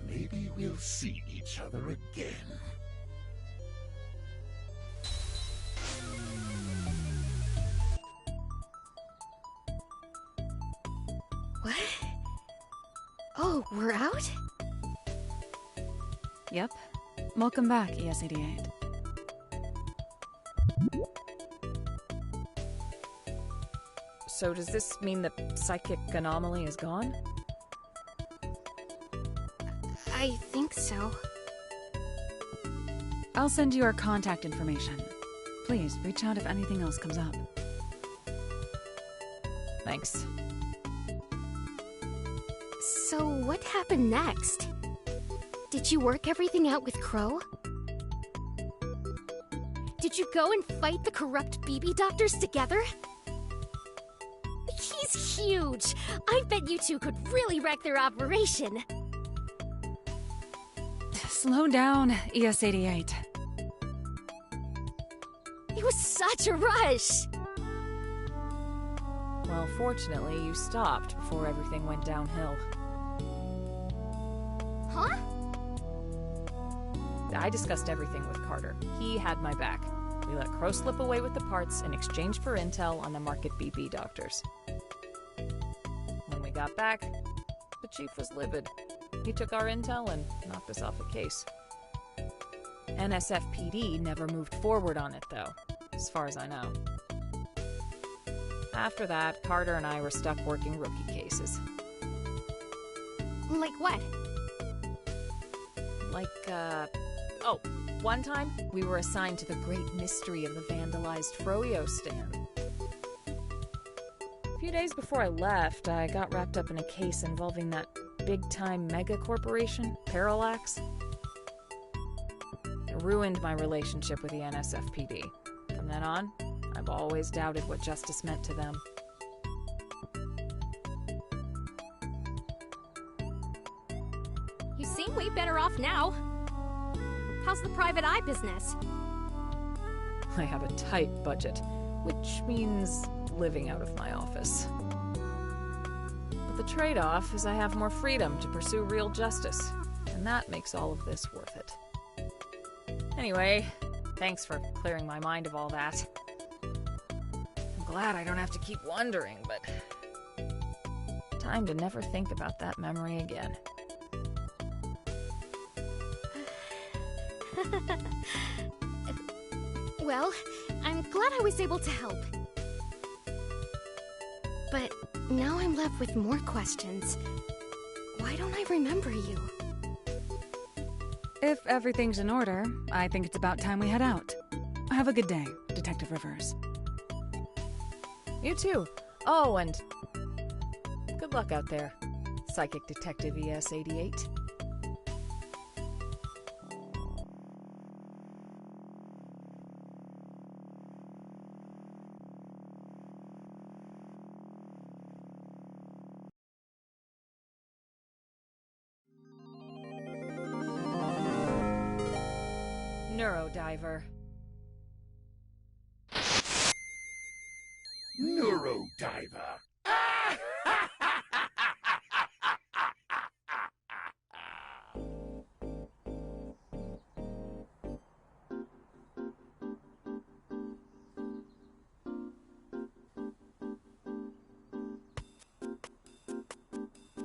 S7: Maybe we'll see each other again.
S1: What? Oh, we're out?
S2: Yep. Welcome back, ES-88.
S5: So does this mean the psychic anomaly is gone?
S1: I think so.
S2: I'll send you our contact information. Please, reach out if anything else comes up.
S5: Thanks.
S1: So what happened next? Did you work everything out with Crow? Did you go and fight the corrupt BB doctors together? He's huge! I bet you two could really wreck their operation!
S2: Slow down, ES-88.
S1: It was such a rush!
S5: Well, fortunately, you stopped before everything went downhill.
S1: Huh?
S5: I discussed everything with Carter. He had my back. We let Crow slip away with the parts in exchange for intel on the Market BB doctors. When we got back, the chief was livid. He took our intel and knocked us off a case. NSFPD never moved forward on it, though, as far as I know. After that, Carter and I were stuck working rookie cases.
S1: Like what?
S5: Like, one time we were assigned to the great mystery of the vandalized Froyo stand. A few days before I left, I got wrapped up in a case involving that big-time mega corporation, Parallax. It ruined my relationship with the NSFPD. From then on, I've always doubted what justice meant to them.
S1: You seem way better off now. How's the private eye business?
S5: I have a tight budget, which means living out of my office. But the trade-off is I have more freedom to pursue real justice, and that makes all of this worth it. Anyway, thanks for clearing my mind of all that. I'm glad I don't have to keep wondering, but time to never think about that memory again.
S1: Well, I'm glad I was able to help. But now I'm left with more questions. Why don't I remember you?
S2: If everything's in order, I think it's about time we head out. Have a good day, Detective Rivers.
S5: You too. Oh, and good luck out there, Psychic Detective ES-88. NEURODIVER.
S7: NEURODIVER.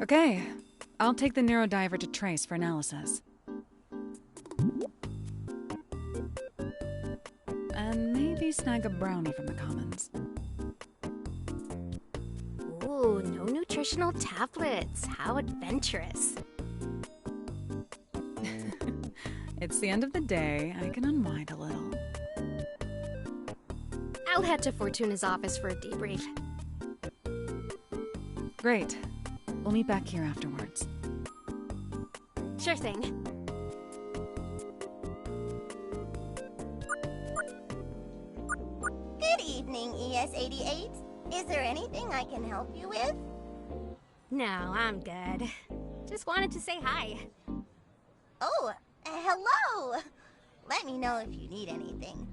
S2: Okay, I'll take the NEURODIVER to Trace for analysis. And maybe snag a brownie from the Commons.
S1: Ooh, no nutritional tablets. How adventurous.
S2: It's the end of the day. I can unwind a little.
S1: I'll head to Fortuna's office for a debrief.
S2: Great. We'll meet back here afterwards.
S1: Sure thing.
S3: Good evening, ES-88. Is there anything I can help you with?
S1: No, I'm good. Just wanted to say hi.
S3: Oh, hello! Let me know if you need anything.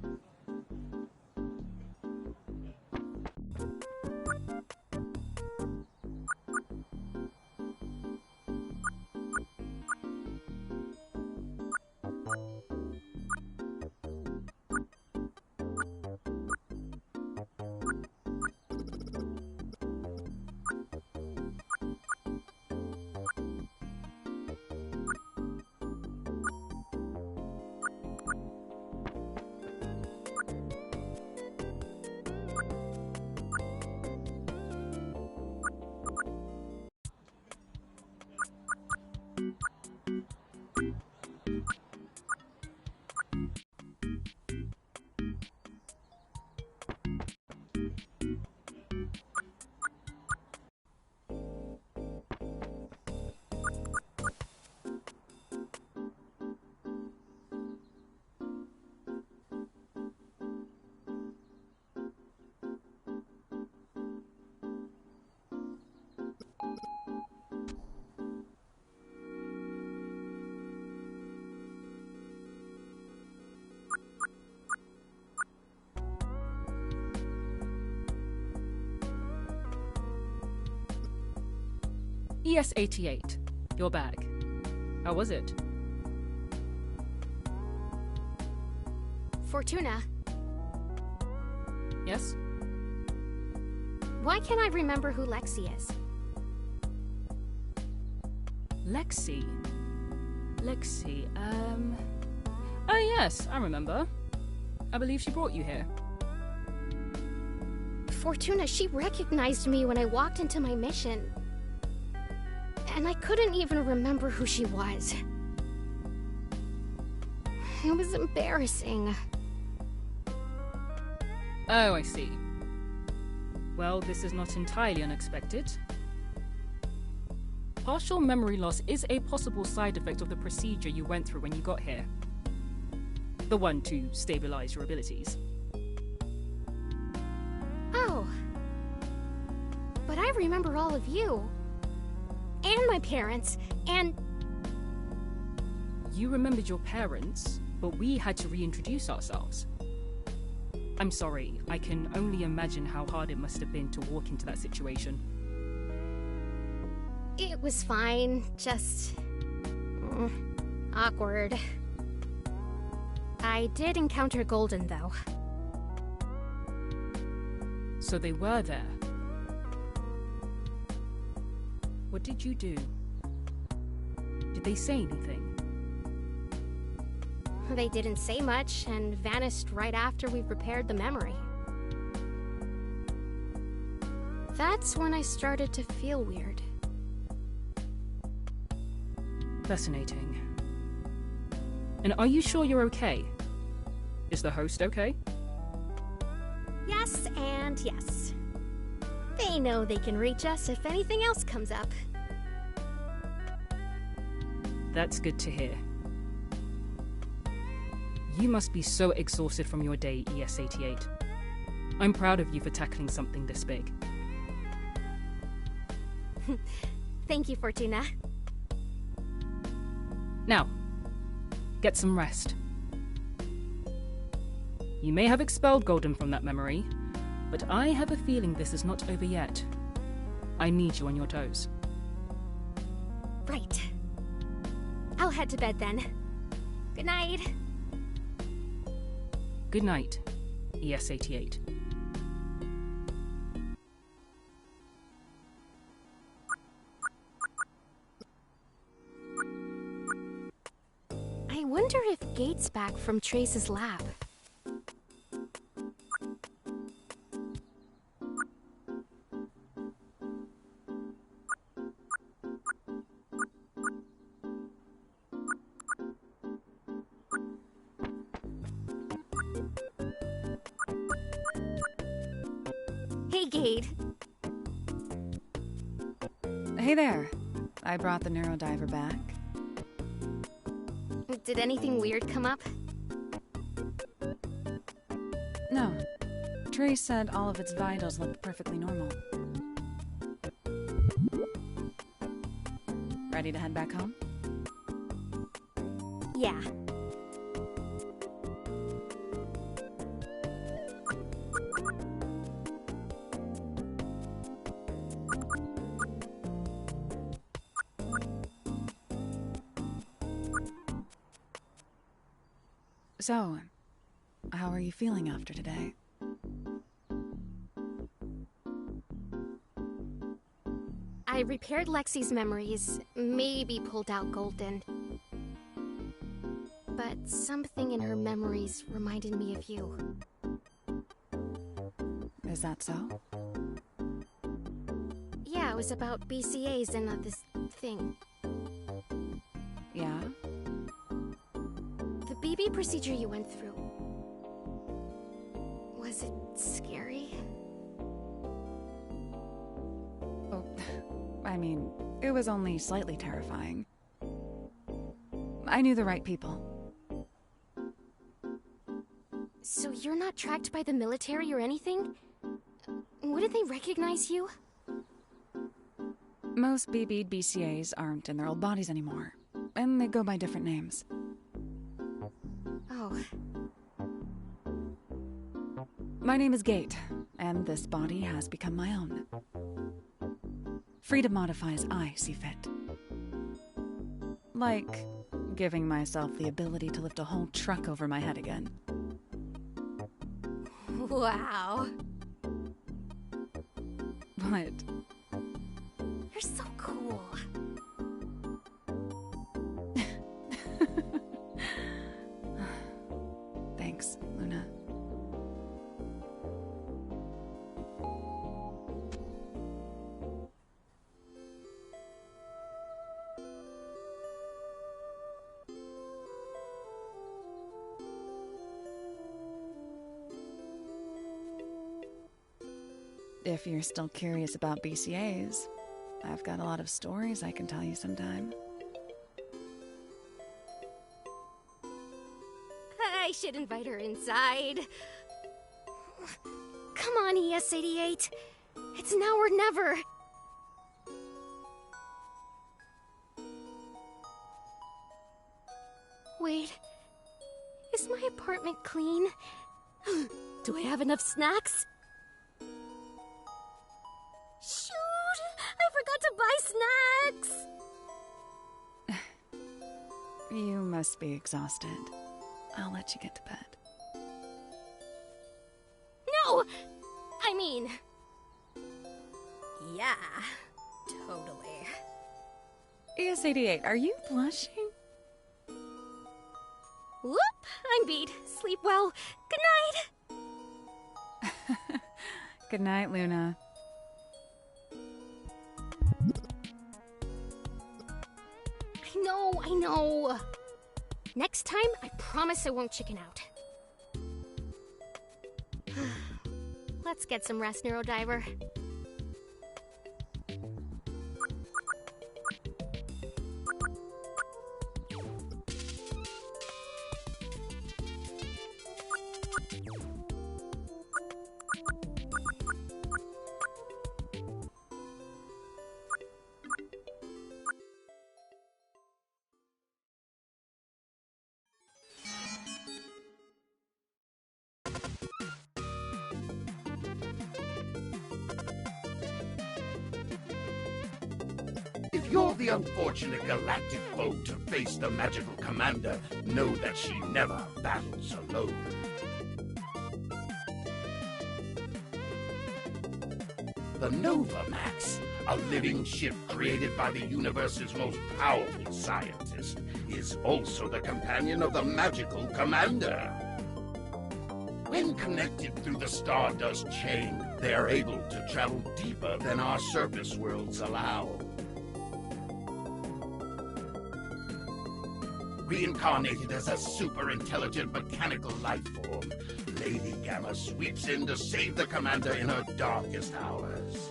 S9: ES-88, your bag. How was it?
S1: Fortuna,
S9: Yes?
S1: why can't I remember who Lexi is?
S9: Lexi. Oh yes, I remember. I believe she brought you here.
S1: Fortuna, she recognized me when I walked into my mission. And I couldn't even remember who she was. It was embarrassing.
S9: Oh, I see. Well, this is not entirely unexpected. Partial memory loss is a possible side effect of the procedure you went through when you got here. The one to stabilize your abilities.
S1: Oh. But I remember all of you. And my parents, and...
S9: You remembered your parents, but we had to reintroduce ourselves. I'm sorry, I can only imagine how hard it must have been to walk into that situation.
S1: It was fine, just... awkward. I did encounter Golden, though.
S9: So they were there. What did you do? Did they say anything?
S1: They didn't say much, and vanished right after we repaired the memory. That's when I started to feel weird.
S9: Fascinating. And are you sure you're okay? Is the host okay?
S1: Yes, and yes. They know they can reach us if anything else comes up.
S9: That's good to hear. You must be so exhausted from your day, ES-88. I'm proud of you for tackling something this big.
S1: Thank you, Fortuna.
S9: Now, get some rest. You may have expelled Golden from that memory, but I have a feeling this is not over yet. I need you on your toes.
S1: Right. I'll head to bed then. Good night.
S9: Good night, ES-88.
S1: I wonder if Gate's back from Trace's lab. Hey, Gate.
S2: Hey there. I brought the NEURODIVER back.
S1: Did anything weird come up?
S2: No. Trace said all of its vitals looked perfectly normal. Ready to head back home?
S1: Yeah.
S2: So, how are you feeling after today?
S1: I repaired Lexi's memories, maybe pulled out Golden. But something in her memories reminded me of you.
S2: Is that so?
S1: Yeah, it was about BCAs and this thing.
S2: Yeah?
S1: The BB procedure you went through. Was it scary?
S2: Oh, I mean, it was only slightly terrifying. I knew the right people.
S1: So you're not tracked by the military or anything? Wouldn't they recognize you?
S2: Most BB'd BCAs aren't in their old bodies anymore, and they go by different names.
S1: Oh.
S2: My name is Gate, and this body has become my own. free to modify as I see fit. Like giving myself the ability to lift a whole truck over my head again.
S1: Wow.
S2: What?
S1: You're so cool.
S2: Thanks, Luna. If you're still curious about BCAs, I've got a lot of stories I can tell you sometime.
S1: I should invite her inside. Come on, ES-88. It's now or never. Wait. Is my apartment clean? Do I have enough snacks? Shoot! I forgot to buy snacks!
S2: You must be exhausted. I'll let you get to bed.
S1: No! I mean... yeah, totally.
S2: ES-88, are you blushing?
S1: Whoop! I'm beat. Sleep well. Good night!
S2: Good night, Luna.
S1: I know. Next time, I promise I won't chicken out. Let's get some rest, NeuroDiver.
S7: If you're the unfortunate galactic foe to face the magical commander, know that she never battles alone. The Novamax, a living ship created by the universe's most powerful scientist, is also the companion of the magical commander. When connected through the Stardust chain, they are able to travel deeper than our surface worlds allow. Reincarnated as a super-intelligent mechanical life form, Lady Gamma sweeps in to save the commander in her darkest hours.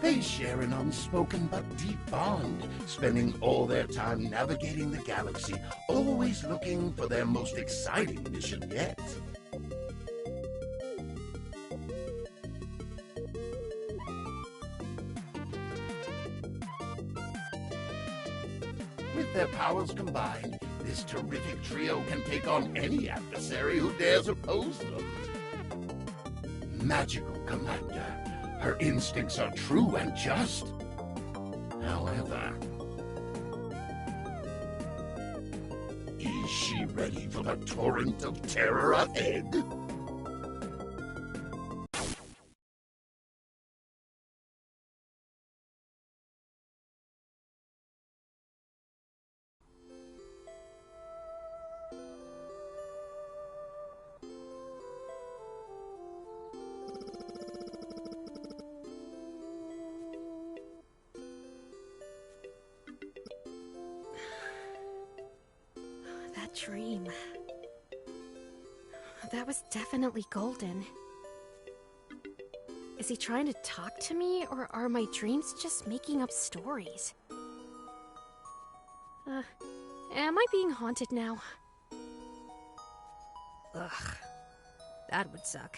S7: They share an unspoken but deep bond, spending all their time navigating the galaxy, always looking for their most exciting mission yet. With their powers combined, this terrific trio can take on any adversary who dares oppose them. Magical Commander. Her instincts are true and just. However, is she ready for the torrent of terror ahead?
S1: Dream. That was definitely golden. Is he trying to talk to me, or are my dreams just making up stories? Am I being haunted now? Ugh, that would suck.